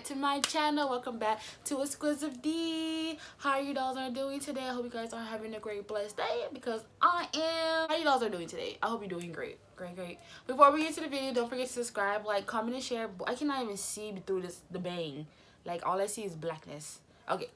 To my channel, welcome back to Exquisite.dee. How you dolls are doing today? I hope you guys are having a great blessed day, because I am. How you dolls are doing today? I hope you're doing great. Before we get to the video, don't forget to subscribe, like, comment, and share. I cannot even see through the bang. Like, all I see is blackness. Okay,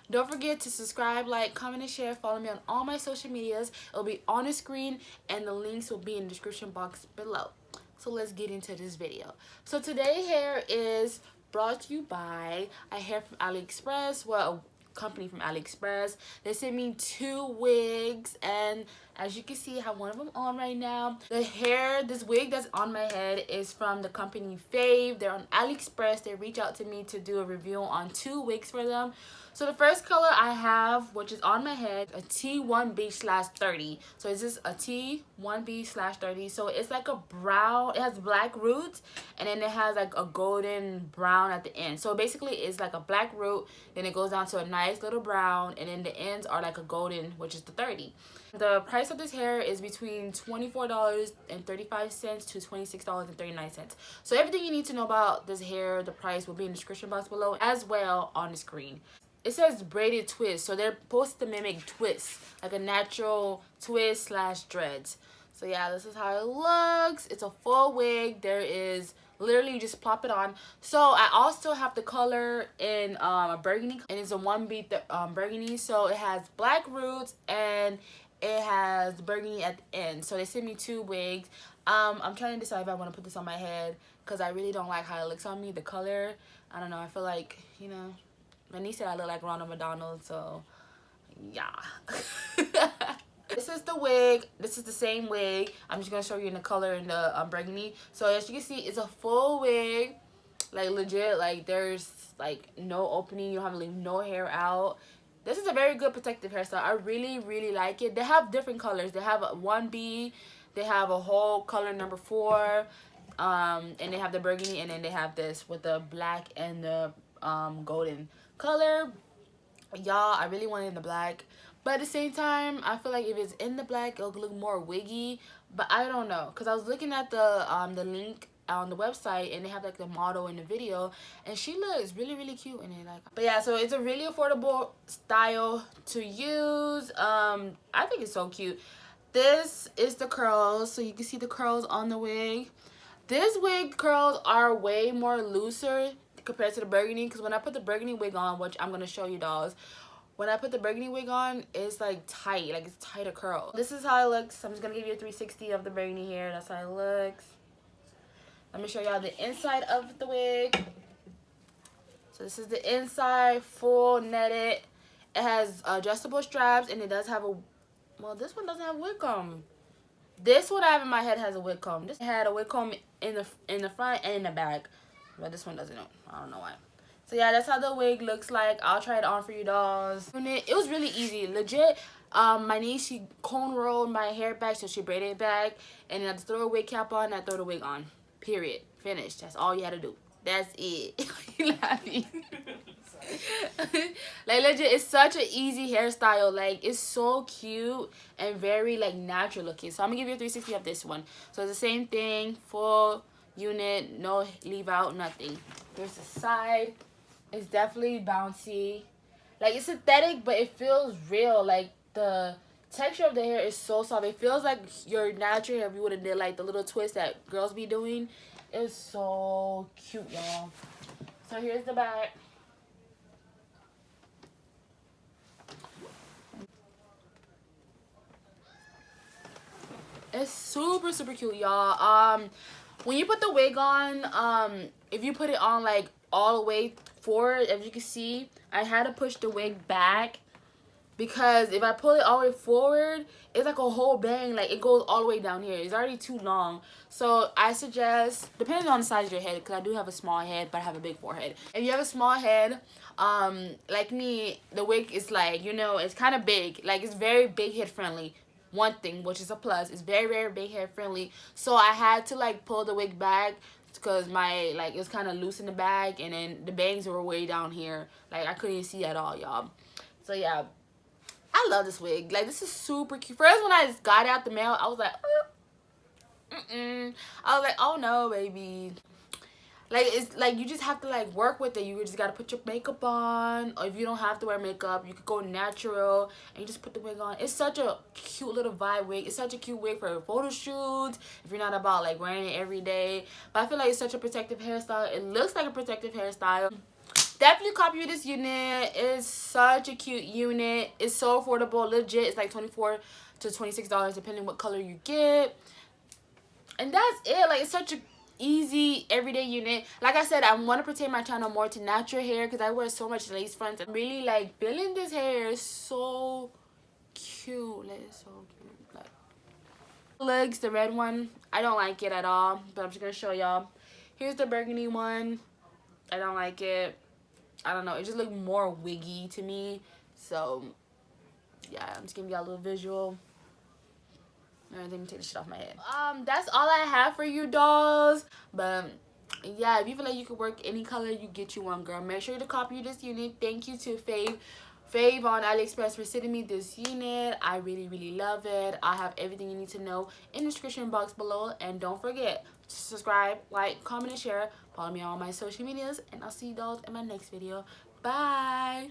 don't forget to subscribe, like, comment, and share. Follow me on all my social medias. It'll be on the screen, and the links will be in the description box below. So let's get into this video. So today's hair is brought to you by a hair from AliExpress, well, a company from AliExpress. They sent me 2 wigs, and as you can see, I have one of them on right now. This wig that's on my head is from the company FAVE. They're on AliExpress. They reached out to me to do a review on 2 wigs for them. So the first color I have, which is on my head, a T1B/30. So this is a T1B/30. So it's like a brown, it has black roots, and then it has like a golden brown at the end. So basically it's like a black root, then it goes down to a nice little brown, and then the ends are like a golden, which is the 30. The price of this hair is between $24.35 to $26.39. So everything you need to know about this hair, the price, will be in the description box below, as well on the screen. It says braided twist, so they're supposed to mimic twists, like a natural twist / dreads. So yeah, this is how it looks. It's a full wig. There is literally, you just plop it on. So I also have the color in a burgundy, and it's a 1B burgundy. So it has black roots and it has burgundy at the end. So they sent me 2 wigs. I'm trying to decide if I want to put this on my head, because I really don't like how it looks on me, the color. I don't know, I feel like, you know, my niece said I look like Ronald McDonald, so yeah. This is the wig. This is the same wig. I'm just gonna show you in the color in the burgundy. So as you can see, it's a full wig, like legit. Like there's like no opening. You don't have to leave no hair out. This is a very good protective hairstyle. I really like it. They have different colors. They have a 1B. They have a whole color number 4. And they have the burgundy, and then they have this with the black and the golden color. Y'all, I really want it in the black, but at the same time, I feel like if it's in the black, it'll look more wiggy. But I don't know, because I was looking at the link on the website, and they have like the model in the video, and she looks really cute in it. Like, but yeah, so it's a really affordable style to use. I think it's so cute. This is the curls, so you can see the curls on the wig. This wig curls are way more looser compared to the burgundy, because when I put the burgundy wig on, which I'm going to show you dolls, when I put the burgundy wig on, it's like tight, like it's tighter curl. This is how it looks. I'm just going to give you a 360 of the burgundy hair. That's how it looks. Let me show y'all the inside of the wig. So this is the inside, full netted. It has adjustable straps, and it does have a, well, this one doesn't have a wig comb. This one I have in my head has a wig comb. This had a wig comb in the front and in the back, but this one doesn't. I don't know why. So yeah, that's how the wig looks like. I'll try it on for you dolls. It was really easy, legit. My niece, she cone rolled my hair back, so she braided it back, and then I just throw a wig cap on and I throw the wig on. Period. Finished. That's all you had to do. That's it. You laughing? Like legit, it's such an easy hairstyle. Like it's so cute and very like natural looking. So I'm gonna give you a 360 of this one. So it's the same thing, full unit, no leave out, nothing. There's the side. It's definitely bouncy. Like it's synthetic, but it feels real. Like the texture of the hair is so soft. It feels like your natural hair if you would have did like the little twist that girls be doing. It's so cute, y'all. So here's the back. It's super super cute, y'all. When you put the wig on, if you put it on like all the way forward, as you can see, I had to push the wig back, because if I pull it all the way forward, it's like a whole bang, like it goes all the way down here. It's already too long. So I suggest, depending on the size of your head, because I do have a small head but I have a big forehead. If you have a small head, like me, the wig is like, you know, it's kind of big, like it's very big head friendly. One thing, which is a plus, it's very very big head friendly. So I had to like pull the wig back, because my, like, it was kind of loose in the back, and then the bangs were way down here, like I couldn't even see at all, y'all. So yeah, I love this wig. Like, this is super cute. First, when I just got it out the mail, I was like, I was like, oh no, baby. Like, it's like you just have to like work with it. You just gotta put your makeup on, or if you don't have to wear makeup, you could go natural and you just put the wig on. It's such a cute little vibe wig. It's such a cute wig for photo shoots, if you're not about like wearing it every day. But I feel like it's such a protective hairstyle. It looks like a protective hairstyle. Definitely copy this unit. It's such a cute unit. It's so affordable, legit. It's like $24 to $26 depending what color you get. And that's it. Like, it's such a easy everyday unit. Like I said, I want to pertain my channel more to natural hair, because I wear so much lace fronts. I'm really like feeling this hair. Is so cute. Like, it's so cute. Like, legs, the red one, I don't like it at all, but I'm just gonna show y'all. Here's the burgundy one. I don't like it. I don't know, it just looked more wiggy to me. So yeah, I'm just giving y'all a little visual. Alright, let me take the shit off my head. That's all I have for you, dolls. But yeah, if you feel like you could work any color, you get you one, girl. Make sure to copy this unit. Thank you to FAVE on AliExpress for sending me this unit. I really really love it. I have everything you need to know in the description box below, and don't forget to subscribe, like, comment, and share. Follow me on all my social medias, and I'll see you dolls in my next video. Bye.